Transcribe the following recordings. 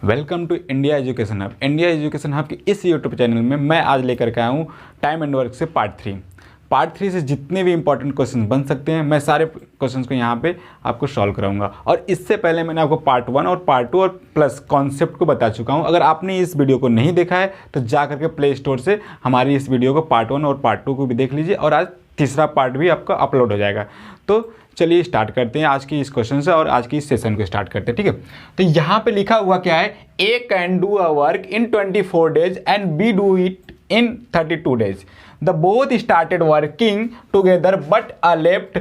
Welcome to India education hub. India education hub के इस YouTube channel में मैं आज लेकर के आया हूँ टाइम एंड वर्क से पार्ट थ्री से जितने भी इंपॉर्टेंट क्वेश्चन बन सकते हैं मैं सारे क्वेश्चंस को यहाँ पे आपको सॉल्व कराऊंगा। और इससे पहले मैंने आपको पार्ट 1 और पार्ट 2 और प्लस कॉन्सेप्ट को बता चुका हूँ। अगर आपने इस वीडियो को नहीं देखा है तो जा करके प्ले स्टोर से हमारी इस वीडियो को पार्ट 1 और पार्ट 2 को भी देख लीजिए और आज तीसरा पार्ट भी आपका अपलोड हो जाएगा। तो चलिए स्टार्ट करते हैं आज की इस क्वेश्चन से और आज की इस सेशन को स्टार्ट करते हैं, ठीक है। तो यहाँ पे लिखा हुआ क्या है, A can do a work in 24 days and B do it in 32 days. The both started working together but A left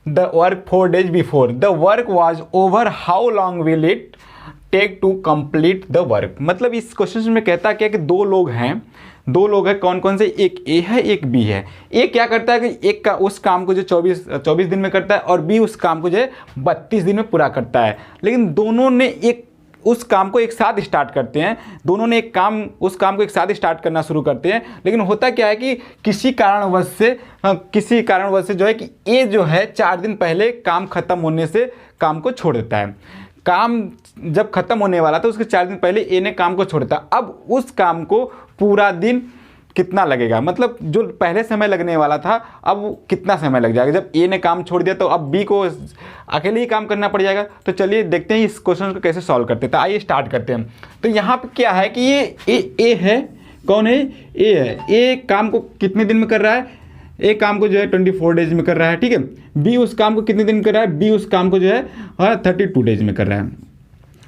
the work 4 days before the work was over, how long will it take to complete the work. मतलब इस question में कहता क्या कि दो लोग हैं कौन कौन से, एक ए है एक बी है। ए क्या करता है कि एक का उस काम को जो 24 दिन में करता है और बी उस काम को जो है 32 दिन में पूरा करता है। लेकिन दोनों ने उस काम को एक साथ स्टार्ट करते हैं, दोनों ने उस काम को एक साथ स्टार्ट करना शुरू करते हैं। लेकिन होता क्या है कि किसी कारणवश से जो है कि ए जो है 4 दिन पहले काम खत्म होने से काम को छोड़ देता है। काम जब खत्म होने वाला था उसके 4 दिन पहले ए ने काम को छोड़ दिया। अब उस काम को पूरा दिन कितना लगेगा, मतलब जो पहले समय लगने वाला था अब कितना समय लग जाएगा। जब ए ने काम छोड़ दिया तो अब बी को अकेले ही काम करना पड़ जाएगा। तो चलिए देखते हैं इस क्वेश्चन को कैसे सॉल्व करते हैं। तो आइए स्टार्ट करते हैं। तो यहाँ पे क्या है कि ये ए है, कौन है, ए है। ए काम को कितने दिन में कर रहा है, ए काम को जो है 24 डेज में कर रहा है, ठीक है। बी उस काम को कितने दिन कर रहा है, बी उस काम को जो है 32 डेज में कर रहा है।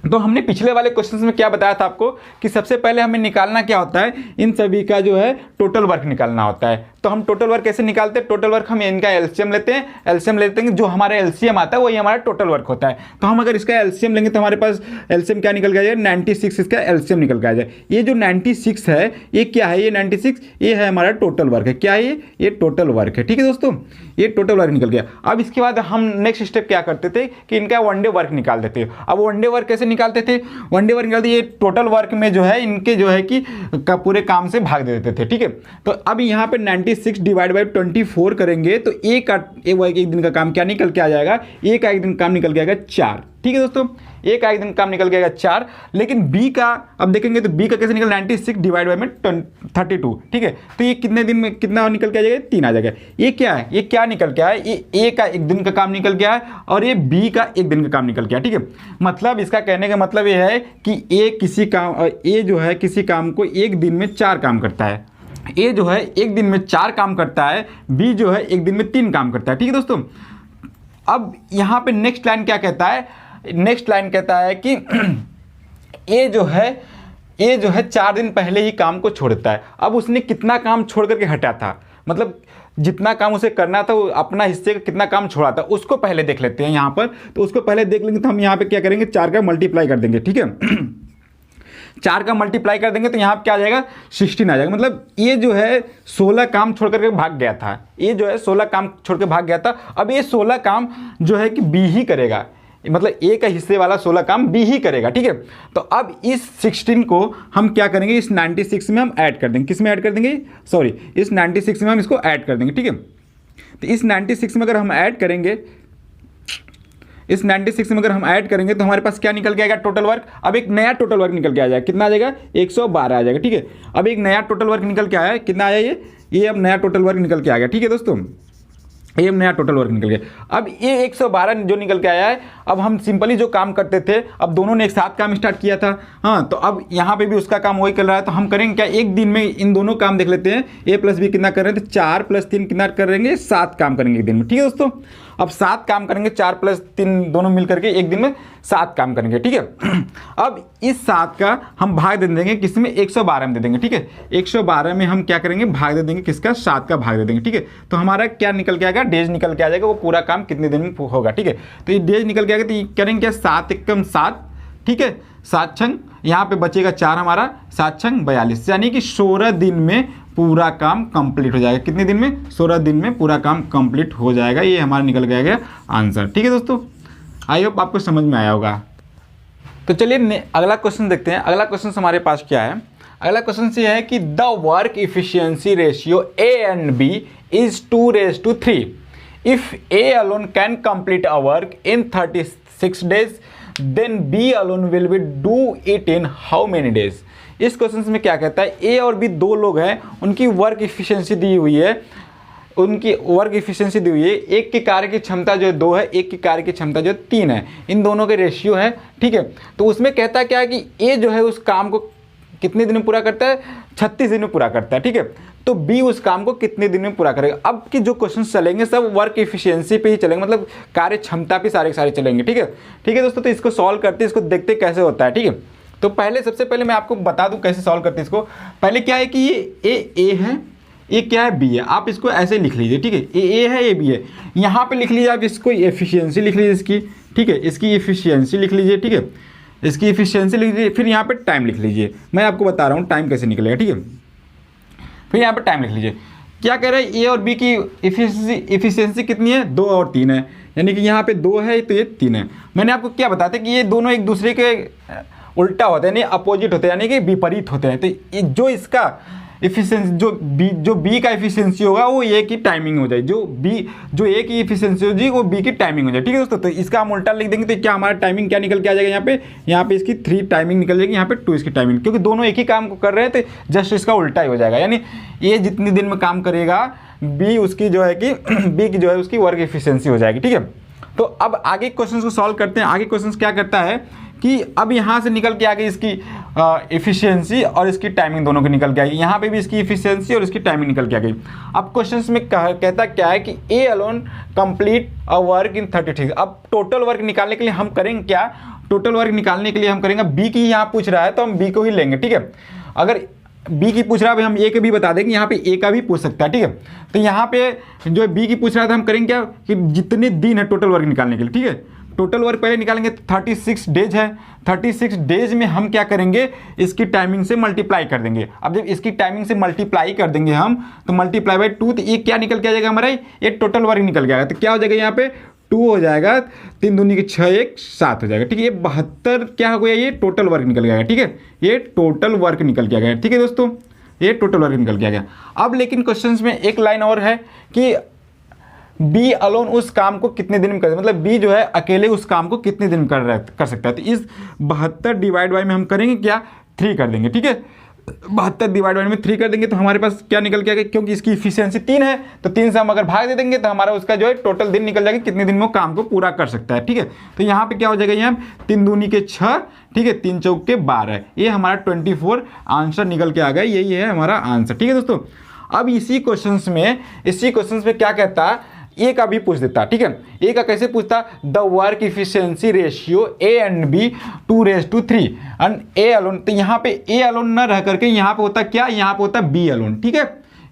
तो हमने पिछले वाले क्वेश्चंस में क्या बताया था आपको कि सबसे पहले हमें निकालना क्या होता है, इन सभी का जो है टोटल वर्क निकालना होता है। तो हम टोटल वर्क कैसे निकालते हैं, टोटल वर्क हम इनका एलसीएम लेते हैं, जो हमारा एलसीएम आता है वही हमारा टोटल वर्क होता है। तो हम अगर इसका एलसीएम लेंगे तो हमारे पास एलसीएम क्या निकल के आ जाएगा, 96 इसका एलसीएम निकल के आ जाए। ये जो 96 है ये क्या है, ये 96 ये है हमारा टोटल वर्क है। क्या है ये टोटल वर्क है, ठीक है दोस्तों, ये टोटल वर्क निकल गया। अब इसके बाद हम नेक्स्ट स्टेप क्या करते थे कि इनका वनडे वर्क निकाल देते। अब वनडे वर्क कैसे निकालते थे, वनडे वर्क निकालते ये टोटल वर्क में जो है इनके जो है कि पूरे काम से भाग दे देते थे, ठीक है। तो अब यहाँ पे 96 डिवाइड बाई 24 करेंगे तो एक दिन का काम क्या निकल के आ जाएगा, एक दिन काम निकल के आएगा 4, ठीक है दोस्तों, एक दिन काम निकल गया 4। लेकिन बी का अब देखेंगे तो बी का कैसे निकल, 96 डिवाइड बाई में 32, ठीक है। तो ये कितने दिन में कितना निकल के आ जाएगा, 3 आ जाएगा। ये क्या है, ये क्या निकल के आया, ये ए का 1 दिन का काम निकल गया है और ये बी का 1 दिन का काम निकल गया, ठीक है। मतलब इसका कहने का मतलब ये है कि ए जो है किसी काम को 1 दिन में 4 काम करता है, ए जो है 1 दिन में 4 काम करता है, बी जो है 1 दिन में 3 काम करता है, ठीक है दोस्तों। अब यहाँ पे नेक्स्ट लाइन क्या कहता है, नेक्स्ट लाइन कहता है कि ए जो है 4 दिन पहले ही काम को छोड़ता है। अब उसने कितना काम छोड़ करके हटा था, मतलब जितना काम उसे करना था वो अपना हिस्से का कितना काम छोड़ा था उसको पहले देख लेते हैं यहाँ पर। तो उसको पहले देख लेंगे तो हम यहाँ पे क्या करेंगे, 4 का मल्टीप्लाई कर देंगे, ठीक है। 4 का मल्टीप्लाई कर देंगे तो यहाँ पे क्या आ जाएगा, 16 आ जाएगा। मतलब ये जो है 16 काम छोड़ करके भाग गया था, ये जो है 16 काम छोड़ के भाग गया था। अब ये 16 काम जो है कि बी ही करेगा, मतलब ए का हिस्से वाला 16 काम बी ही करेगा, ठीक है। तो अब इस 16 को हम क्या करेंगे, इस 96 में हम ऐड कर देंगे। किस में ऐड कर देंगे, सॉरी इस 96 में हम इसको ऐड कर देंगे, ठीक है। तो इस 96 में अगर हम ऐड करेंगे, इस 96 में अगर हम ऐड करेंगे तो हमारे पास क्या निकल के आएगा, टोटल वर्क। अब एक नया टोटल वर्क निकल के आ जाएगा, कितना आ जाएगा, 112 आ जाएगा, ठीक है। अब एक नया टोटल वर्क निकल के आया है, कितना आया ये अब नया टोटल वर्क निकल के आ गया, ठीक है दोस्तों, ये नया टोटल वर्क निकल गया। अब ये 112 जो निकल के आया है, अब हम सिंपली जो काम करते थे अब दोनों ने एक साथ काम स्टार्ट किया था, हाँ। तो अब यहाँ पे भी उसका काम वही कर रहा है। तो हम करेंगे क्या, एक दिन में इन दोनों काम देख लेते हैं। ए प्लस बी कितना कर रहे थे, 4 + 3 कितना करेंगे, 7 काम करेंगे एक दिन में, ठीक है दोस्तों। अब 7 काम करेंगे, 4 + 3 दोनों मिल करके एक दिन में 7 काम करेंगे, ठीक है। अब इस 7 का हम भाग दे देंगे किसमें, 112 में दे देंगे, ठीक है। 112 में हम क्या करेंगे, भाग दे देंगे किसका, 7 का भाग दे देंगे, ठीक है। तो हमारा क्या निकल के आएगा, डेज निकल के आ जाएगा, वो पूरा काम कितने दिन में होगा, ठीक है। तो ये डेज निकल के आएगा तो ये करेंगे क्या, 7 × 7, ठीक है, 7 छंग, यहाँ पे बचेगा 4 हमारा, 7 छंग 42, यानी कि 16 दिन में पूरा काम कंप्लीट हो जाएगा। कितने दिन में, 16 दिन में पूरा काम कंप्लीट हो जाएगा। ये हमारा निकल गया आंसर, ठीक है दोस्तों। आई होप आपको समझ में आया होगा। तो चलिए अगला क्वेश्चन देखते हैं। अगला क्वेश्चन हमारे पास क्या है, अगला क्वेश्चन ये है कि the work efficiency ratio A and B is 2:3। If A alone can complete a work in 36 days then B alone will be do it in how many days. इस क्वेश्चन में क्या कहता है, ए और बी दो लोग हैं, उनकी वर्क इफिशियंसी दी हुई है, उनकी वर्क इफिशियंसी दी हुई है, एक के कार्य की क्षमता जो है 2 है, एक की कार्य की क्षमता जो है 3 है, इन दोनों के रेशियो है, ठीक है। तो उसमें कहता है क्या है कि ए जो है उस काम को कितने दिन में पूरा करता है, 36 दिन में पूरा करता है, ठीक है। तो बी उस काम को कितने दिन में पूरा करेगा। अब की जो क्वेश्चन चलेंगे सब वर्क इफिशियंसी पे ही चलेंगे, मतलब कार्य क्षमता पे सारे सारे चलेंगे, ठीक है। ठीक है दोस्तों, तो इसको सॉल्व करते इसको देखते कैसे होता है, ठीक है। तो पहले सबसे पहले मैं आपको बता दूं कैसे सॉल्व करते इसको। पहले क्या है कि ये ए है, ये क्या है, बी है। आप इसको ऐसे लिख लीजिए, ठीक है, ए है, ए बी है। यहाँ पे लिख लीजिए आप इसको एफिशिएंसी लिख लीजिए इसकी, ठीक है, इसकी एफिशिएंसी लिख लीजिए, ठीक है, इसकी एफिशिएंसी लिख लीजिए। फिर यहाँ पे टाइम लिख लीजिए, मैं आपको बता रहा हूँ टाइम कैसे निकलेगा, ठीक है। फिर यहाँ पे टाइम लिख लीजिए। क्या कह रहे हैं, ए और बी की एफिशिएंसी कितनी है, 2 और 3 है, यानी कि यहाँ पे 2 है तो ये 3 है। मैंने आपको क्या बताया था कि ये दोनों एक दूसरे के उल्टा होते हैं, यानी अपोजिट होते हैं, यानी कि विपरीत होते हैं। तो जो इसका एफिशिएंसी जो बी का एफिशिएंसी होगा वो ए की टाइमिंग हो जाए, जो ए की एफिशिएंसी होगी वो बी की टाइमिंग हो जाए, ठीक है दोस्तों। तो इसका हम उल्टा लिख देंगे तो क्या हमारा टाइमिंग क्या निकल के आ जाएगा, यहाँ पे इसकी 3 टाइमिंग निकल जाएगी, यहाँ पे 2 इसकी टाइमिंग, क्योंकि दोनों एक ही काम को कर रहे हैं तो जस्ट इसका उल्टा ही हो जाएगा। यानी ए जितनी दिन में काम करेगा बी उसकी जो है कि बी की जो है उसकी वर्क एफिशिएंसी हो जाएगी, ठीक है। तो अब आगे क्वेश्चन को सॉल्व करते हैं। आगे क्वेश्चन क्या करता है कि अब यहाँ से निकल के आ गई इसकी एफिशिएंसी और इसकी टाइमिंग दोनों की निकल के आ गई, यहाँ पे भी इसकी एफिशिएंसी और इसकी टाइमिंग निकल के आ गई। अब क्वेश्चन में कहता क्या है कि A alone complete a work in 36। अब टोटल वर्क निकालने के लिए हम करेंगे क्या, टोटल वर्क निकालने के लिए हम करेंगे, बी की यहाँ पूछ रहा है तो हम बी को ही लेंगे, ठीक है। अगर बी की पूछ रहा है हम ए के भी बता देंगे, यहाँ पे ए का भी पूछ सकता है, ठीक है। तो यहाँ पे जो बी की पूछ रहा था हम करेंगे क्या कि जितने दिन है टोटल वर्क निकालने के लिए, ठीक है। टोटल वर्क पहले निकालेंगे, 36 डेज है, 36 डेज में हम क्या करेंगे, इसकी टाइमिंग से मल्टीप्लाई कर देंगे। अब जब इसकी टाइमिंग से मल्टीप्लाई कर देंगे हम तो मल्टीप्लाई बाई 2, तो ये क्या निकल के आ जाएगा हमारा, ये टोटल वर्क निकल के आएगा। तो क्या हो जाएगा, यहाँ पे 2 हो जाएगा, 3 दूनी की 6, 1 7 हो जाएगा, ठीक है। ये 72 क्या हो गया, ये टोटल वर्क निकल गया, ठीक है, ये टोटल वर्क निकल के आ गया, ठीक है दोस्तों, ये टोटल वर्क निकल के आ गया। अब लेकिन क्वेश्चन में एक लाइन और है कि बी अलोन उस काम को कितने दिन में कर, मतलब बी जो है अकेले उस काम को कितने दिन में कर सकता है। तो इस 72 डिवाइड बाई में हम करेंगे क्या, 3 कर देंगे, ठीक है। 72 डिवाइड बाई में 3 कर देंगे तो हमारे पास क्या निकल के आएगा, क्योंकि इसकी इफिशियंसी 3 है तो 3 से हम अगर भाग दे देंगे तो हमारा उसका जो है टोटल दिन निकल जाएगा, कितने दिन में वो काम को पूरा कर सकता है, ठीक है। तो यहाँ पे क्या हो जाएगा, यहाँ 3 दूनी के 6, ठीक है, 3 चौक के 12, ये हमारा 24 आंसर निकल के आ गया, यही है हमारा आंसर, ठीक है दोस्तों। अब इसी क्वेश्चन में क्या कहता है, ए का भी पूछ देता, ठीक है। ए का कैसे पूछता, the work efficiency ratio A and B 2:3 and A alone. तो यहाँ पे ए अलोन न रह करके यहाँ पे होता क्या, यहाँ पे होता बी अलोन, ठीक है,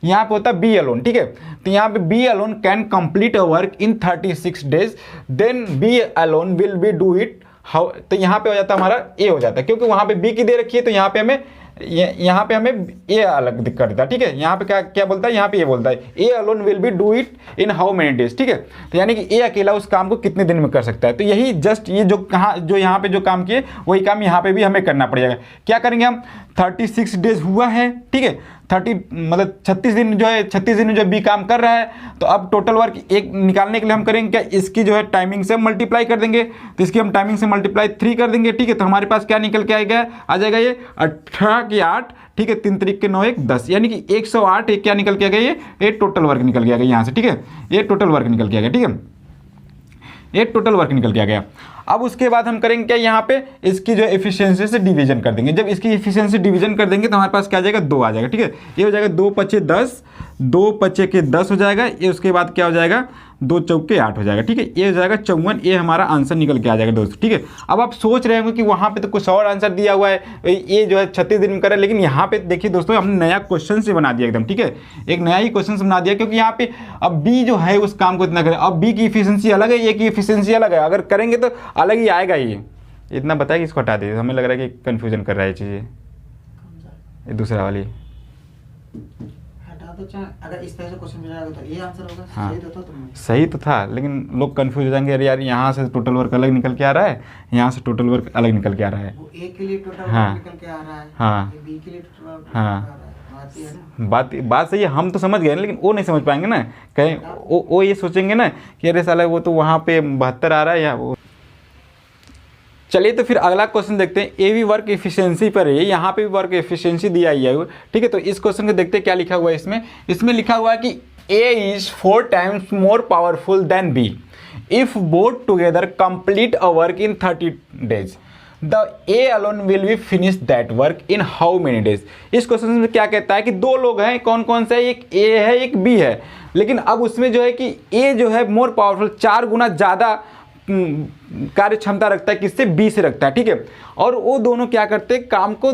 यहाँ पे होता बी अलोन, ठीक है। तो यहाँ पे B alone can complete a work in 36 days, then B alone will be do it how. तो यहाँ पे हो जाता हमारा ए हो जाता है, क्योंकि वहाँ पे बी की दे रखी है तो यहाँ पे हमें ए अलग कर देता है, ठीक है। यहाँ पे क्या बोलता है, यहाँ पे ये बोलता है ए alone will be do it in how many days, ठीक है। तो यानी कि ए अकेला उस काम को कितने दिन में कर सकता है। तो यही जस्ट ये जो यहाँ पे जो काम किए वही काम यहाँ पे भी हमें करना पड़ेगा। क्या करेंगे हम, 36 डेज हुआ है, ठीक है, 36 दिन जो है, 36 दिन जो बी काम कर रहा है। तो अब टोटल वर्क एक निकालने के लिए हम करेंगे क्या, इसकी जो है टाइमिंग से मल्टीप्लाई कर देंगे, तो इसकी हम टाइमिंग से मल्टीप्लाई 3 कर देंगे, ठीक है। तो हमारे पास क्या निकल के आ जाएगा ये 18 की 8, ठीक है, 3 3 के 9 1 10, यानी कि 108 एक क्या निकल के आ गया, ये टोटल वर्क निकल के आ गया यहाँ से, ठीक है, ये टोटल वर्क निकल के आ गया, ठीक है, ये टोटल वर्क निकल के आ गया। अब उसके बाद हम करेंगे क्या, यहाँ पे इसकी जो एफिशिएंसी से डिवीजन कर देंगे। जब इसकी एफिशिएंसी डिवीजन कर देंगे तो हमारे पास क्या आ जाएगा, 2 आ जाएगा, ठीक है। ये हो जाएगा 2 5 10, 2 5 के 10 हो जाएगा, ये उसके बाद क्या हो जाएगा, 2 चौक के 8 हो जाएगा, ठीक है, ये हो जाएगा 54, ये हमारा आंसर निकल के आ जाएगा दोस्तों, ठीक है। अब आप सोच रहे होंगे कि वहाँ पे तो कुछ और आंसर दिया हुआ है, ये जो है 36 दिन में करे, लेकिन यहाँ पे देखिए दोस्तों हमने नया क्वेश्चन से बना दिया एकदम, ठीक है, एक नया ही क्वेश्चन बना दिया, क्योंकि यहाँ पे अब बी जो है उस काम को इतना करे, अब बी की इफिशियंसी अलग है, ए की इफिशियंसी अलग है, अगर करेंगे तो अलग ही आएगा। ये इतना बताया कि इसको हटा दीजिए, हमें लग रहा है कि कन्फ्यूजन कर रहा है ये चीज़ें, ये दूसरा वाली तो अगर इस तरह से क्वेश्चन मिला तो ये आंसर होगा। हाँ, सही तो था लेकिन लोग कंफ्यूज हो जाएंगे, अरे यार यहाँ से टोटल वर्क अलग निकल के आ रहा है, यहाँ से टोटल वर्क अलग निकल के आ रहा है, वो ए के लिए टोटल हाँ, वर्क निकल के आ रहा है, हाँ, बी के लिए टोटल वर्क हाँ, बात सही है, हम तो समझ गए लेकिन वो नहीं समझ पाएंगे ना, कहीं वो ये सोचेंगे ना कि अरे साला वो तो वहाँ पे 72 आ रहा है या वो चलिए तो फिर अगला क्वेश्चन देखते हैं। ए भी वर्क एफिशिएंसी पर है, यहाँ पे भी वर्क एफिशिएंसी दिया ही है, ठीक है। तो इस क्वेश्चन को देखते हैं क्या लिखा हुआ है इसमें। इसमें लिखा हुआ है कि A is 4 times more powerful than B if both together complete a work in 30 days। The A alone will be finish that work in how many days. इस क्वेश्चन में क्या कहता है कि दो लोग हैं, कौन कौन से, एक ए है एक बी है, लेकिन अब उसमें जो है कि ए जो है मोर पावरफुल 4 गुना ज़्यादा कार्य क्षमता रखता है, किससे, बी से रखता है, ठीक है। और वो दोनों क्या करते हैं, काम को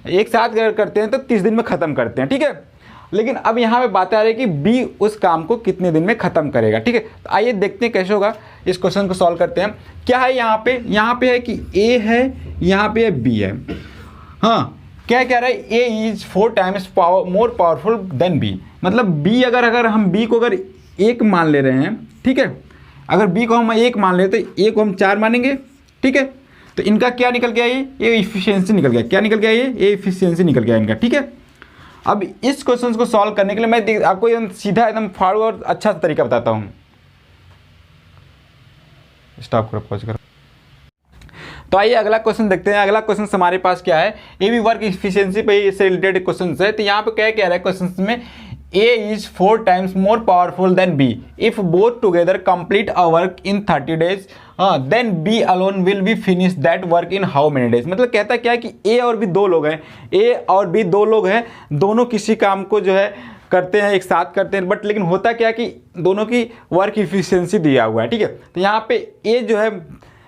एक साथ अगर करते हैं तो 30 दिन में ख़त्म करते हैं, ठीक है। लेकिन अब यहाँ पे बात आ रही है कि बी उस काम को कितने दिन में ख़त्म करेगा, ठीक है। तो आइए देखते हैं कैसे होगा, इस क्वेश्चन को सॉल्व करते हैं। क्या है यहाँ पे है कि ए है, यहाँ पे है बी है। हाँ, क्या कह रहा है, A is 4 times more powerful than B. मतलब बी अगर हम बी को अगर 1 मान ले रहे हैं, ठीक है, अगर बी को हम 1 मान ले तो ए को हम 4 मानेंगे, ठीक है। तो इनका क्या निकल गया, ये इफिशियंसी निकल गया। क्या निकल गया, ये इफिशियंसी निकल गया इनका, ठीक है। अब इस क्वेश्चन को सॉल्व करने के लिए मैं आपको एकदम सीधा एकदम फाड़ू और अच्छा तरीका बताता हूँ। स्टॉप करो, पॉज करो। तो आइए अगला क्वेश्चन देखते हैं। अगला क्वेश्चन हमारे पास क्या है, ये भी वर्क इफिशियंसी पे से रिलेटेड क्वेश्चन है। तो यहाँ पे क्या कह रहा है क्वेश्चन में, A is 4 times more powerful than B if both together complete a work in 30 days, then B alone will be finish that work in how many days। मतलब कहता क्या है कि A और B 2 लोग हैं, A और B 2 लोग हैं, दोनों किसी काम को जो है करते हैं, एक साथ करते हैं, बट लेकिन होता क्या है कि दोनों की वर्क इफिशियंसी दिया हुआ है, ठीक है। तो यहाँ पे A जो है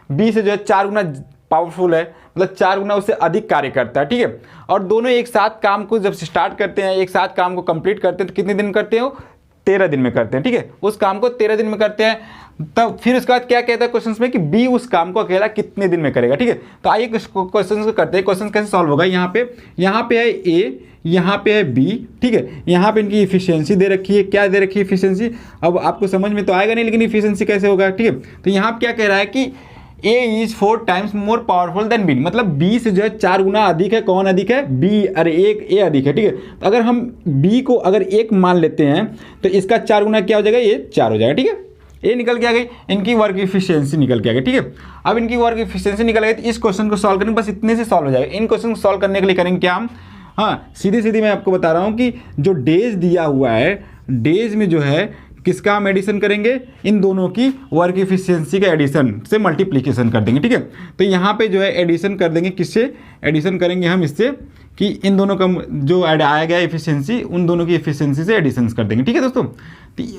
B से जो है 4 गुना पावरफुल है, मतलब 4 गुना उससे अधिक कार्य करता है, ठीक है। और दोनों एक साथ काम को जब स्टार्ट करते हैं, एक साथ काम को कंप्लीट करते हैं, तो कितने दिन में करते हो, 13 दिन में करते हैं, ठीक है। उस काम को 13 दिन में करते हैं। तब फिर उसके बाद क्या कहता है क्वेश्चन में कि बी उस काम को अकेला कितने दिन में करेगा, ठीक है। तो आइए क्वेश्चन को करते हैं। क्वेश्चन कैसे सॉल्व होगा, यहाँ पे है ए, यहाँ पे है बी, ठीक है। यहाँ पे इनकी इफिशियंसी दे रखी है, क्या दे रखी है इफिशियंसी, अब आपको समझ में तो आएगा नहीं, लेकिन इफिशियंसी कैसे होगा, ठीक है। तो यहाँ पे क्या कह रहा है कि A is 4 times more powerful then B, मतलब B से जो है 4 गुना अधिक है। कौन अधिक है, B, अरे एक A अधिक है, ठीक है। तो अगर हम B को अगर 1 मान लेते हैं तो इसका 4 गुना क्या हो जाएगा, ये 4 हो जाएगा, ठीक है। ये निकल के आ गई, इनकी वर्क इफिशियंसी निकल के आ गई, ठीक है। अब इनकी वर्क इफिशियंसी निकल गई, तो इस क्वेश्चन को सॉल्व करेंगे, बस इतने से सॉल्व हो जाएगा। इन क्वेश्चन को सॉल्व करने के लिए करेंगे क्या हम, हाँ सीधी मैं आपको बता रहा हूँ कि जो डेज दिया हुआ है, डेज में जो है किसका हम एडिशन करेंगे, इन दोनों की वर्क इफिशियंसी का एडिशन से मल्टीप्लिकेशन कर देंगे, ठीक है। तो यहाँ पे जो है एडिशन कर देंगे, किससे एडिशन करेंगे हम, इससे कि इन दोनों का जो आया गया एफिशिएंसी, उन दोनों की एफिशिएंसी से एडिशन कर देंगे, ठीक है दोस्तों।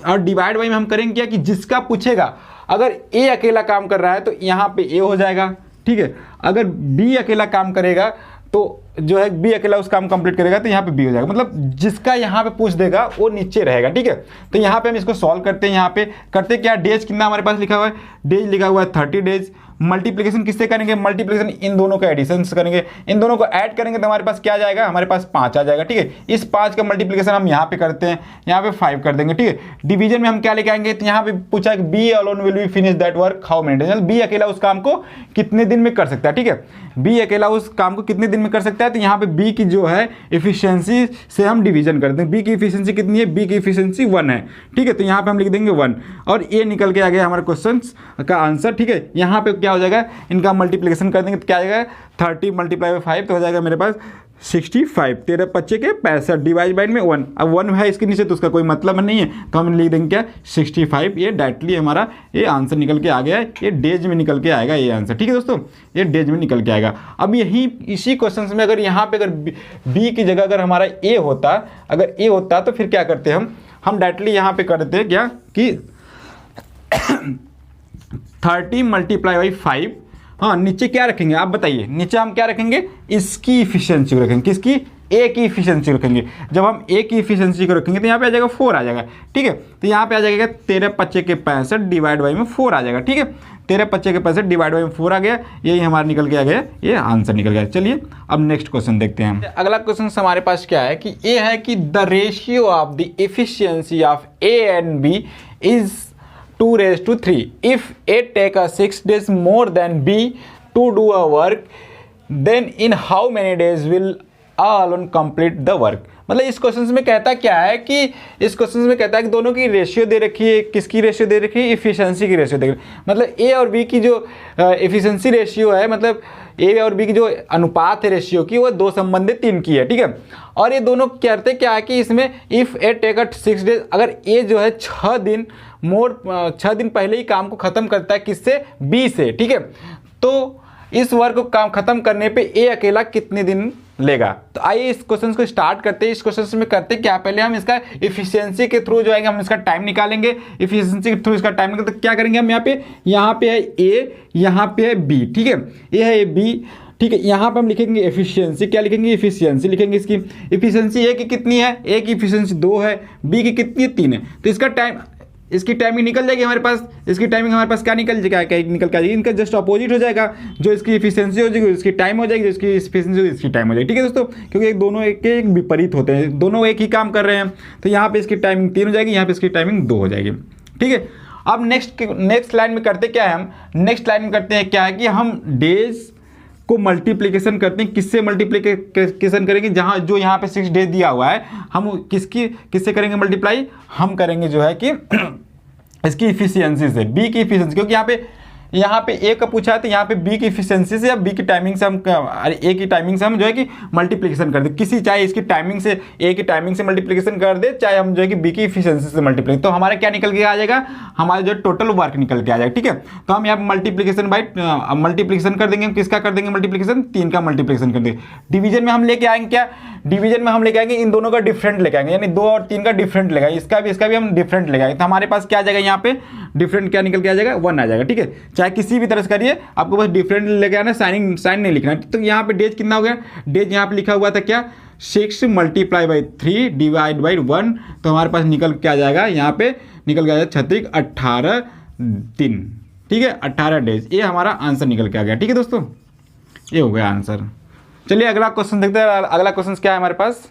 और डिवाइड बाई में हम करेंगे क्या कि जिसका पूछेगा, अगर ए अकेला काम कर रहा है तो यहाँ पे ए हो जाएगा, ठीक है। अगर बी अकेला काम करेगा तो जो है बी अकेला उस काम कंप्लीट करेगा तो यहाँ पे बी हो जाएगा, मतलब जिसका यहाँ पे पूछ देगा वो नीचे रहेगा, ठीक है। तो यहाँ पे हम इसको सॉल्व करते हैं। यहाँ पे करते क्या, डेज कितना हमारे पास लिखा हुआ है, डेज लिखा हुआ है 30 डेज। मल्टीप्लिकेशन किससे करेंगे, मल्टीप्लिकेशन इन दोनों का एडिशन करेंगे, इन दोनों को ऐड करेंगे तो हमारे पास क्या आ जाएगा, हमारे पास 5 आ जाएगा, ठीक है। इस 5 का मल्टीप्लिकेशन हम यहाँ पे करते हैं, यहाँ पे 5 कर देंगे, ठीक है। डिवीजन में हम क्या लेके आएंगे, तो यहाँ पे पूछा कि B alone will be finish that work how many days, B अकेला उस काम को कितने दिन में कर सकता है, ठीक है। बी अकेला उस काम को कितने दिन में कर सकता है, तो यहाँ पे बी की जो है इफिशियंसी से हम डिवीजन करते हैं। बी की इफिशियंसी कितनी है, बी की इफिशियंसी 1 है, ठीक है। तो यहाँ पे हम लिख देंगे 1 और ये निकल के आ गया हमारे क्वेश्चन का आंसर, ठीक है। यहाँ पे क्या हो जाएगा, इनका मल्टीप्लिकेशन कर देंगे तो क्या आ जाएगा, 30 मल्टीप्लाई बाई 5 तो हो जाएगा मेरे पास 65, 13 पच्चे के 65, डिवाइड बाई में 1। अब 1 है इसके नीचे तो उसका कोई मतलब नहीं है, तो हम लिख देंगे क्या 65। ये डायरेक्टली हमारा ये आंसर निकल के आ गया है, ये डेज में निकल के आएगा ये आंसर, ठीक है दोस्तों, ये डेज में निकल के आएगा। अब यही इसी क्वेश्चन में अगर यहाँ पे अगर बी की जगह अगर हमारा ए होता, अगर ए होता तो फिर क्या करते हम डायरेक्टली यहाँ पे कर देते क्या कि 30 मल्टीप्लाई बाई 5, हाँ नीचे क्या रखेंगे आप बताइए, नीचे हम क्या रखेंगे, इसकी इफिशियंसी को रखेंगे, किसकी, ए की इफिशियंसी रखेंगे। जब हम ए की इफिशियंसी को रखेंगे तो यहाँ पे आ जाएगा 4 आ जाएगा, ठीक है। तो यहाँ पे आ जाएगा 13 पच्चे के 65 डिवाइड बाई में 4 आ जाएगा, ठीक है। 13 पच्चे के 65 डिवाइड बाई में 4 आ गया, यही हमारा निकल के आ गया, ये आंसर निकल गया। चलिए अब नेक्स्ट क्वेश्चन देखते हैं। अगला क्वेश्चन हमारे पास क्या है कि ये है कि the ratio of the efficiency of A and B is 2:3 if A take a 6 days more than B to do a work, then in how many days will A alone complete the work। मतलब इस question में कहता क्या है कि इस question में कहता है कि दोनों की रेशियो दे रखी है, किसकी रेशियो दे रखी है, इफिशियंसी की रेशियो दे रखी है। मतलब ए और बी की जो इफिशियंसी रेशियो है, मतलब ए और बी की जो अनुपात है रेशियो की, वो 2 संबंधित 3 की है, ठीक है। और ये दोनों कहते क्या है कि इसमें इफ़ ए टेक 6 डेज, अगर ए जो है 6 दिन पहले ही काम को ख़त्म करता है, किससे, बी से, ठीक है। तो इस वर्क को काम खत्म करने पे ए अकेला कितने दिन लेगा। तो आइए इस क्वेश्चन को स्टार्ट करते हैं। इस क्वेश्चन में करते क्या, पहले हम इसका इफिशियंसी के थ्रू जो है हम इसका टाइम निकालेंगे। इफिशियंसी के थ्रू इसका टाइम निकालते, तो क्या करेंगे हम, यहाँ पे है ए, यहाँ पे है बी, ठीक है, ये है ए बी, ठीक है। यहाँ पे हम लिखेंगे एफिशिएंसी, क्या लिखेंगे, एफिशिएंसी लिखेंगे। इसकी एफिशिएंसी ए की कितनी है, ए की एफिशिएंसी 2 है, बी की कितनी है, 3 है। तो इसका टाइम, इसकी टाइमिंग निकल जाएगी हमारे पास, इसकी टाइमिंग हमारे पास क्या निकल जाएगा, क्या निकल के आ जाएगी, इनका जस्ट अपोजिट हो जाएगा। जो इसकी एफिशिएंसी हो जाएगी इसकी टाइम हो जाएगी, जो इसकी एफिशिएंसी होगी इसकी टाइम हो जाएगी, ठीक है दोस्तों। क्योंकि एक दोनों एक के एक विपरीत होते हैं, दोनों एक ही काम कर रहे हैं। तो यहाँ पे इसकी टाइमिंग 3 हो जाएगी, यहाँ पे इसकी टाइमिंग 2 हो जाएगी, ठीक है। अब नेक्स्ट लाइन में करते क्या है, हम नेक्स्ट लाइन में करते हैं क्या है कि हम डेज को मल्टीप्लिकेशन करते हैं। किससे मल्टीप्लिकेशन करेंगे, जहाँ जो यहाँ पे 6 डेज दिया हुआ है, हम किससे करेंगे मल्टीप्लाई, हम करेंगे जो है कि इसकी इफिशियंसी से, बी की इफिशियंसी, क्योंकि यहाँ पे ए का पूछा है तो यहाँ पे बी की इफिशियंसी से या बी की टाइमिंग से हम, ए की टाइमिंग से हम जो है कि मल्टीप्लिकेशन कर दे, किसी चाहे इसकी टाइमिंग से, ए की टाइमिंग से मल्टीप्लिकेशन कर दे, चाहे हम जो है कि बी की इफिशियंसी से मल्टीप्लिकेशन, तो हमारा क्या निकल के आ जाएगा, हमारा जो टोटल वर्क निकल के आ जाएगा, ठीक है। तो हम यहाँ पे मल्टीप्लिकेशन कर देंगे, किसका कर देंगे मल्टीप्लिकेशन, 3 का मल्टीप्लिकेशन कर देंगे। डिवीजन में हम लेके आएंगे क्या, डिवीजन में हम लेके आएंगे इन दोनों का डिफरेंट लेके आएंगे, यानी 2 और 3 का डिफरेंट लेगा, इसका भी हम डिफरेंट लेगा। तो हमारे पास क्या आ जाएगा, यहाँ पे डिफरेंट क्या निकल के आ जाएगा, 1 आ जाएगा, ठीक है। चाहे किसी भी तरह से करिए, आपको बस डिफरेंट लेके आना, साइन नहीं लिखना। तो यहाँ पे डेज कितना हो गया, डेज यहाँ पे लिखा हुआ था क्या, 6 × 3 डिवाइड बाई 1, तो हमारे पास निकल के आ जाएगा, यहाँ पे निकल के आ जाएगा 36 18 दिन, ठीक है, 18 डेज। ये हमारा आंसर निकल के आ गया, ठीक है दोस्तों, ये हो गया आंसर। चलिए अगला क्वेश्चन देखते हैं। अगला क्वेश्चन क्या है हमारे पास,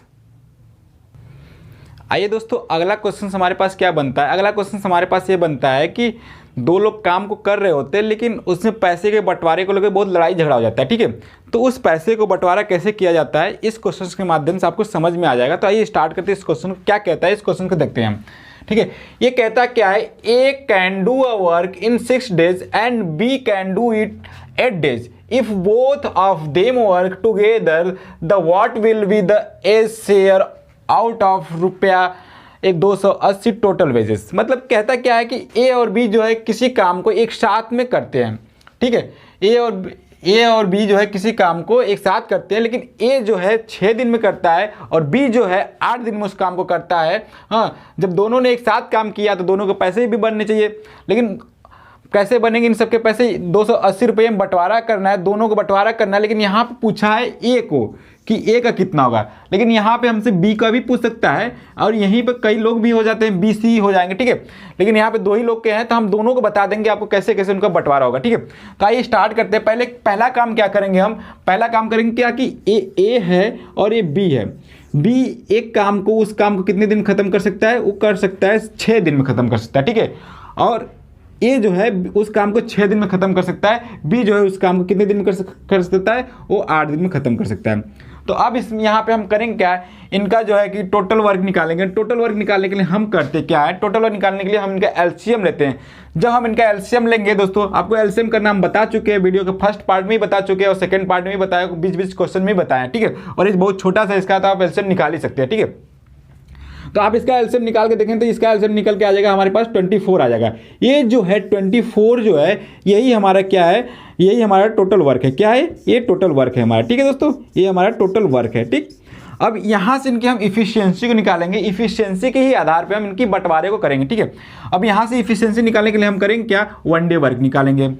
आइए दोस्तों अगला क्वेश्चन हमारे पास क्या बनता है। अगला क्वेश्चन हमारे पास ये बनता है कि 2 लोग काम को कर रहे होते हैं, लेकिन उसमें पैसे के बंटवारे को लेकर बहुत लड़ाई झगड़ा हो जाता है, ठीक है। तो उस पैसे को बंटवारा कैसे किया जाता है, इस क्वेश्चन के माध्यम से आपको समझ में आ जाएगा। तो आइए स्टार्ट करते हैं इस क्वेश्चन को, क्या कहता है इस क्वेश्चन को देखते हैं हम, ठीक है। ये कहता क्या है, A can do a work in 6 days and B can do it 8 days. If both of them work together, the what will be the A's share out of ₹280 total wages. मतलब कहता क्या है कि ए और बी जो है किसी काम को एक साथ में करते हैं, ठीक है। ए और बी जो है किसी काम को एक साथ करते हैं, लेकिन ए जो है 6 दिन में करता है और बी जो है 8 दिन में उस काम को करता है। हाँ, जब दोनों ने एक साथ काम किया तो दोनों के पैसे भी बनने चाहिए, लेकिन कैसे बनेंगे इन सबके पैसे, 280 रुपये में बंटवारा करना है, दोनों को बंटवारा करना है। लेकिन यहाँ पे पूछा है ए को कि ए का कितना होगा, लेकिन यहाँ पे हमसे बी का भी पूछ सकता है, और यहीं पे कई लोग भी हो जाते हैं, बी सी हो जाएंगे, ठीक है। लेकिन यहाँ पे 2 ही लोग के हैं, तो हम दोनों को बता देंगे आपको कैसे कैसे उनका बंटवारा होगा, ठीक है। तो आइए स्टार्ट करते हैं। पहला काम क्या करेंगे हम, पहला काम करेंगे क्या कि ए है और ये बी है। बी एक काम को, उस काम को कितने दिन में खत्म कर सकता है, वो कर सकता है 6 दिन में खत्म कर सकता है, ठीक है। और ए जो है उस काम को 6 दिन में खत्म कर सकता है, बी जो है उस काम को कितने दिन में कर सकता है, वो 8 दिन में खत्म कर सकता है। तो अब इसमें यहाँ पे हम करेंगे क्या है, इनका जो है कि टोटल वर्क निकालेंगे। टोटल वर्क निकालने के लिए हम करते क्या है, टोटल वर्क निकालने के लिए हम इनका एलसीएम लेते हैं। जब हम इनका एलसीएम लेंगे दोस्तों, आपको एलसीएम करना हम बता चुके हैं, वीडियो के फर्स्ट पार्ट में ही बता चुके हैं और सेकंड पार्ट में भी बताया, बीच क्वेश्चन में बताया, ठीक है। और ये बहुत छोटा सा इसका, तो आप एलसीएम निकाल ही सकते हैं, ठीक है। तो आप इसका एलसीएम निकाल के देखें तो इसका एलसीएम निकल के आ जाएगा हमारे पास 24 आ जाएगा। ये जो है 24 जो है, यही हमारा क्या है, यही हमारा टोटल वर्क है। क्या है, ये टोटल वर्क है हमारा, ठीक है दोस्तों, ये हमारा टोटल वर्क है, ठीक। अब यहाँ से इनकी हम इफिशियंसी को निकालेंगे, इफिशियंसी के ही आधार पे हम इनकी बंटवारे को करेंगे, ठीक है। अब यहाँ से इफिशियंसी निकालने के लिए हम करेंगे क्या, 1 डे वर्क निकालेंगे।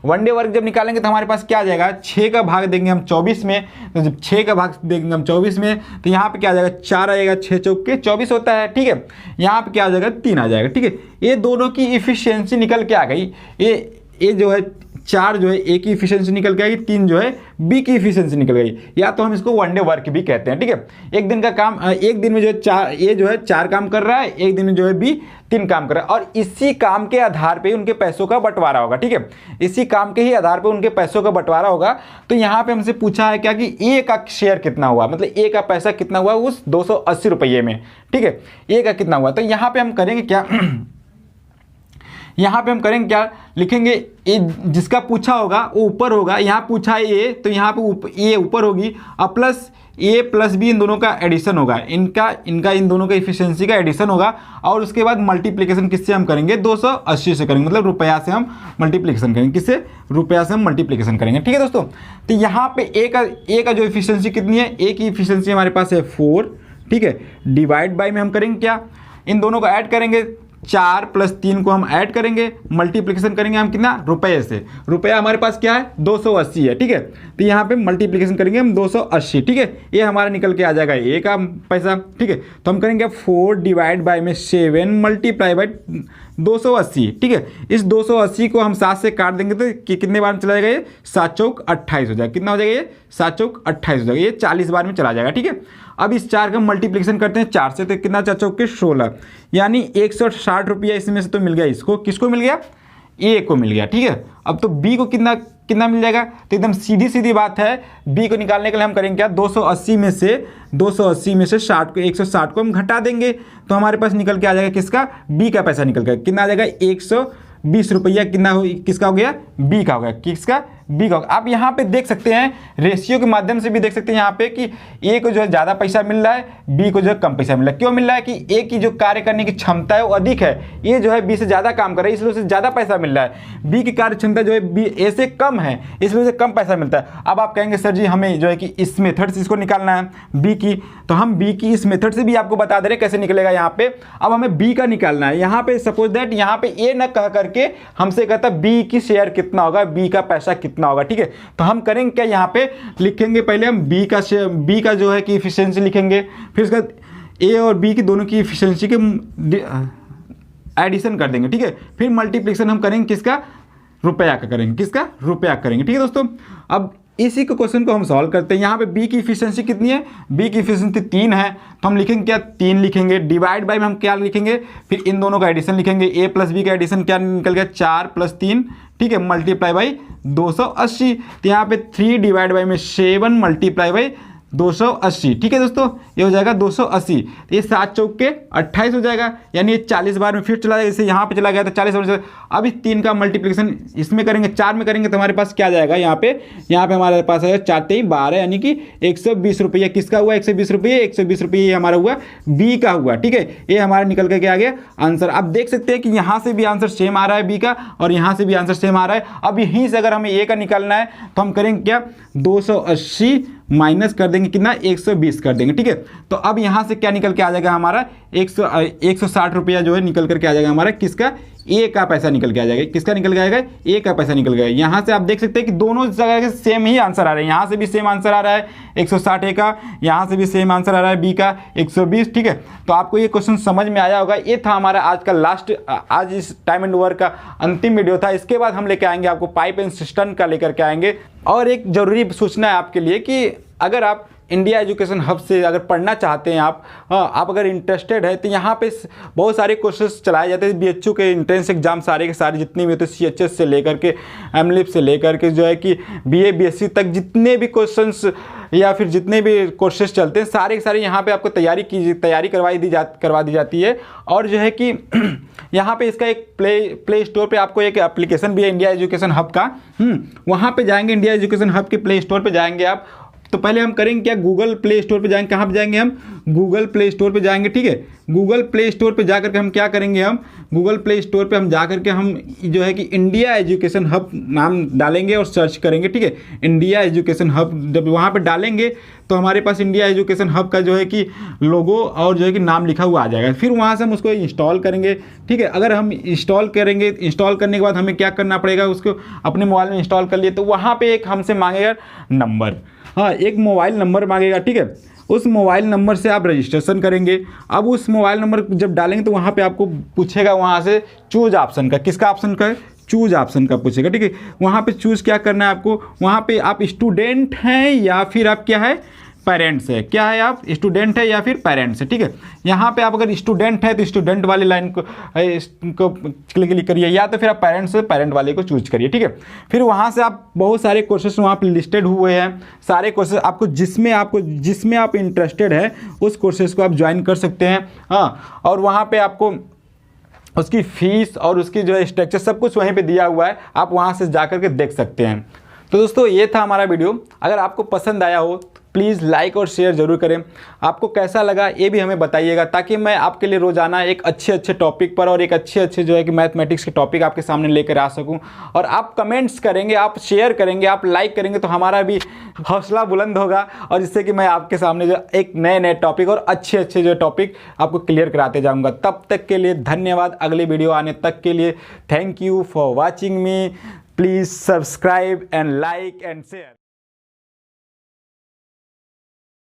1 डे वर्क जब निकालेंगे तो हमारे पास क्या आ जाएगा, 6 का भाग देंगे हम 24 में, तो जब 6 का भाग देंगे हम 24 में तो यहाँ पे क्या आ जाएगा, 4 आएगा, 6 चौके 24 होता है, ठीक है। यहाँ पे क्या आ जाएगा, 3 आ जाएगा, ठीक है। ये दोनों की इफिशियंसी निकल के आ गई। ये जो है 4 जो है ए की इफिशियंसी निकल के आएगी, 3 जो है बी की इफिशियंसी निकल गई, या तो हम इसको वन डे वर्क भी कहते हैं। ठीक है, एक दिन का काम, एक दिन में जो है ए जो है 4 काम कर रहा है, एक दिन में जो है बी 3 काम कर रहा है, और इसी काम के आधार पे उनके पैसों का बंटवारा होगा। ठीक है, इसी काम के ही आधार पे उनके पैसों का बंटवारा होगा। तो यहाँ पे हमसे पूछा है क्या कि ए का शेयर कितना हुआ, मतलब ए का पैसा कितना हुआ उस 280 रुपये में। ठीक है, ए का कितना हुआ, तो यहाँ पे हम करेंगे क्या यहाँ पे हम करेंगे क्या, लिखेंगे ए जिसका पूछा होगा वो ऊपर होगा, यहाँ पूछा है ए तो यहाँ पे ए ऊपर होगी, और plus A plus be in दोनों का एडिशन होगा, इनका इन दोनों का इफिशियंसी का एडिशन होगा, और उसके बाद मल्टीप्लिकेशन किससे हम करेंगे, 280 से करेंगे, मतलब रुपया से हम मल्टीप्लिकेशन करेंगे, किससे, रुपया से हम मल्टीप्लिकेशन करेंगे। ठीक है दोस्तों, तो यहाँ पे ए का जो इफिशियंसी कितनी है, ए की इफिशियंसी हमारे पास है 4। ठीक है, डिवाइड बाई में हम करेंगे क्या, इन दोनों को ऐड करेंगे, 4 + 3 को हम ऐड करेंगे, मल्टीप्लिकेशन करेंगे हम कितना, रुपये से, रुपया हमारे पास क्या है 280 है। ठीक है, तो यहाँ पे मल्टीप्लिकेशन करेंगे हम 280। ठीक है, ये हमारा निकल के आ जाएगा ए का पैसा। ठीक है, तो हम करेंगे 4 डिवाइड बाई में 7 मल्टीप्लाई बाई 280। ठीक है, इस 280 को हम 7 से काट देंगे तो कितने बार में चला जाएगा, ये 7 चौक 28 हो जाएगा। कितना हो जाएगा, ये 7 चौक 28 हो जाएगा, ये 40 बार में चला जाएगा। ठीक है, अब इस 4 का मल्टीप्लिकेशन करते हैं 4 से, तो कितना 4 चौक के 16, यानी 160 रुपया इसमें से तो मिल गया, इसको किसको मिल गया, ए को मिल गया। ठीक है, अब तो बी को कितना कितना मिल जाएगा, तो एकदम सीधी सीधी बात है, बी को निकालने के लिए हम करेंगे क्या, 280 में से 60 को 160 को हम घटा देंगे, तो हमारे पास निकल के आ जाएगा किसका, बी का पैसा निकल के कितना आ जाएगा, 120 रुपया कितना हो, किसका हो गया, बी का हो गया, किसका, बी का। आप यहाँ पे देख सकते हैं, रेशियो के माध्यम से भी देख सकते हैं यहाँ पे कि ए को जो है ज़्यादा पैसा मिल रहा है, बी को जो है कम पैसा मिल रहा है। क्यों मिल रहा है कि ए की जो कार्य करने की क्षमता है वो अधिक है, ये जो है बी से ज़्यादा काम कर रहा है, इसलिए उसे ज़्यादा पैसा मिल रहा है। बी की कार्य क्षमता जो है बी ए से कम है, इसलिए उसे कम पैसा मिलता है। अब आप कहेंगे सर जी हमें जो है कि इस मेथड से इसको निकालना है बी की, तो हम बी की इस मेथड से भी आपको बता दे रहे हैं कैसे निकलेगा। यहाँ पे अब हमें बी का निकालना है। यहाँ पे सपोज दैट यहाँ पे ए न कह करके हमसे कहता बी की शेयर कितना होगा, बी का पैसा कितना होगा। ठीक है, तो हम करेंगे क्या, यहाँ पे लिखेंगे पहले हम बी का जो है कि इफिशियंसी लिखेंगे, फिर उसके बाद ए और बी की दोनों की इफिशियंसी के एडिशन कर देंगे। ठीक है, फिर मल्टीप्लिकेशन हम करेंगे किसका, रुपया का करेंगे, किसका, रुपया करेंगे। ठीक है दोस्तों, अब इसी को क्वेश्चन को हम सॉल्व करते हैं। यहाँ पे बी की इफिशियंसी कितनी है, बी की इफिशियंसी 3 है, तो हम लिखेंगे क्या, 3 लिखेंगे, डिवाइड बाय में हम क्या लिखेंगे, फिर इन दोनों का एडिशन लिखेंगे, ए प्लस बी का एडिशन क्या निकल गया, 4 + 3। ठीक है, मल्टीप्लाई बाई 280, तो यहाँ पे 3 डिवाइड बाई में 7 मल्टीप्लाई बाई 280। ठीक है दोस्तों, ये हो जाएगा 280, तो ये 7 चौक के 28 हो जाएगा, यानी ये 40 बार में फिर चला जाएगा, जैसे यहाँ पे चला गया तो 40 बार। अब इस 3 का मल्टीप्लिकेशन इसमें करेंगे, 4 में करेंगे तो हमारे पास क्या जाएगा, यहाँ पे हमारे पास है 4 3 12, यानी कि 120 रुपये किसका हुआ, 120 रुपये, 120 रुपये ये हमारा हुआ बी का हुआ। ठीक है, ये हमारा निकल करके आ गया आंसर। आप देख सकते हैं कि यहाँ से भी आंसर सेम आ रहा है बी का, और यहाँ से भी आंसर सेम आ रहा है। अब यहीं से अगर हमें ए का निकालना है तो हम करेंगे क्या, 280 माइनस कर देंगे कितना, 120 कर देंगे। ठीक है, तो अब यहाँ से क्या निकल के आ जाएगा हमारा, 160 रुपया जो है निकल करके आ जाएगा हमारा किसका, ए का पैसा निकल के आ जाएगा, किसका निकल के आएगा, ए का पैसा निकल गया। यहाँ से आप देख सकते हैं कि दोनों जगह के सेम ही आंसर आ रहे हैं, यहाँ से भी सेम आंसर आ रहा है 160 ए का, यहाँ से भी सेम आंसर आ रहा है बी का 120। ठीक है, तो आपको ये क्वेश्चन समझ में आया होगा। ये था हमारा आज का आज इस टाइम एंड वर्क का अंतिम वीडियो था। इसके बाद हम लेके आएंगे आपको पाइप एंड सिस्टम का लेकर के आएंगे। और एक जरूरी सूचना है आपके लिए कि अगर आप इंडिया एजुकेशन हब से अगर पढ़ना चाहते हैं आप अगर इंटरेस्टेड है तो यहाँ पे बहुत सारे कोर्सेज चलाए जाते हैं। बीएचयू के एंट्रेंस एग्जाम सारे के सारे जितने भी होते हैं, सीएचएस से लेकर के एमलिप से लेकर के जो है कि बीए बीएससी तक जितने भी क्वेश्चंस या फिर जितने भी कोर्सेज चलते हैं सारे के सारे यहाँ पे आपको तैयारी करवा दी जाती है। और जो है कि यहाँ पे इसका एक प्ले स्टोर पे आपको एक एप्लीकेशन भी है इंडिया एजुकेशन हब का। वहाँ पे जाएंगे, इंडिया एजुकेशन हब के प्ले स्टोर पे जाएंगे आप, तो पहले हम करेंगे क्या, गूगल प्ले स्टोर पे जाएंगे। कहाँ पे जाएंगे हम, गूगल प्ले स्टोर पे जाएंगे। ठीक है, गूगल प्ले स्टोर पे जाकर के हम क्या करेंगे, हम गूगल प्ले स्टोर पे हम जाकर के हम जो है कि इंडिया एजुकेशन हब नाम डालेंगे और सर्च करेंगे। ठीक है, इंडिया एजुकेशन हब जब वहाँ पे डालेंगे तो हमारे पास इंडिया एजुकेशन हब का जो है कि लोगो और जो है कि नाम लिखा हुआ आ जाएगा। फिर वहाँ से हम उसको इंस्टॉल करेंगे। ठीक है, अगर हम इंस्टॉल करेंगे, इंस्टॉल करने के बाद हमें क्या करना पड़ेगा, उसको अपने मोबाइल में इंस्टॉल कर लिए तो वहाँ पर एक हमसे मांगेगा नंबर, हाँ एक मोबाइल नंबर मांगेगा। ठीक है, उस मोबाइल नंबर से आप रजिस्ट्रेशन करेंगे। अब उस मोबाइल नंबर जब डालेंगे तो वहाँ पे आपको पूछेगा वहाँ से चूज ऑप्शन का, किसका ऑप्शन का है, चूज ऑप्शन का पूछेगा, ठीक है। वहाँ पे चूज क्या करना है आपको, वहाँ पे आप स्टूडेंट हैं या फिर आप क्या है, पेरेंट्स है, क्या है आप स्टूडेंट है या फिर पेरेंट्स है, ठीक है। यहाँ पे आप अगर स्टूडेंट है तो स्टूडेंट वाली लाइन को क्लिक करिए, या तो फिर आप पेरेंट्स से पेरेंट वाले को चूज करिए, ठीक है। फिर वहाँ से आप बहुत सारे कोर्सेस वहाँ पे लिस्टेड हुए हैं, सारे कोर्सेस आपको जिसमें आप इंटरेस्टेड है उस कोर्सेज को आप ज्वाइन कर सकते हैं। हाँ, और वहाँ पे आपको उसकी फ़ीस और उसकी जो है स्ट्रक्चर सब कुछ वहीं पे दिया हुआ है, आप वहाँ से जा कर के देख सकते हैं। तो दोस्तों ये था हमारा वीडियो, अगर आपको पसंद आया हो प्लीज़ लाइक और शेयर ज़रूर करें। आपको कैसा लगा ये भी हमें बताइएगा, ताकि मैं आपके लिए रोज़ाना एक अच्छे टॉपिक पर और एक अच्छे जो है कि मैथमेटिक्स के टॉपिक आपके सामने लेकर आ सकूं। और आप कमेंट्स करेंगे, आप शेयर करेंगे, आप लाइक करेंगे तो हमारा भी हौसला बुलंद होगा, और जिससे कि मैं आपके सामने जो एक नए टॉपिक और अच्छे जो टॉपिक आपको क्लियर कराते जाऊँगा। तब तक के लिए धन्यवाद, अगली वीडियो आने तक के लिए thank you for watching me. Please subscribe and like and share.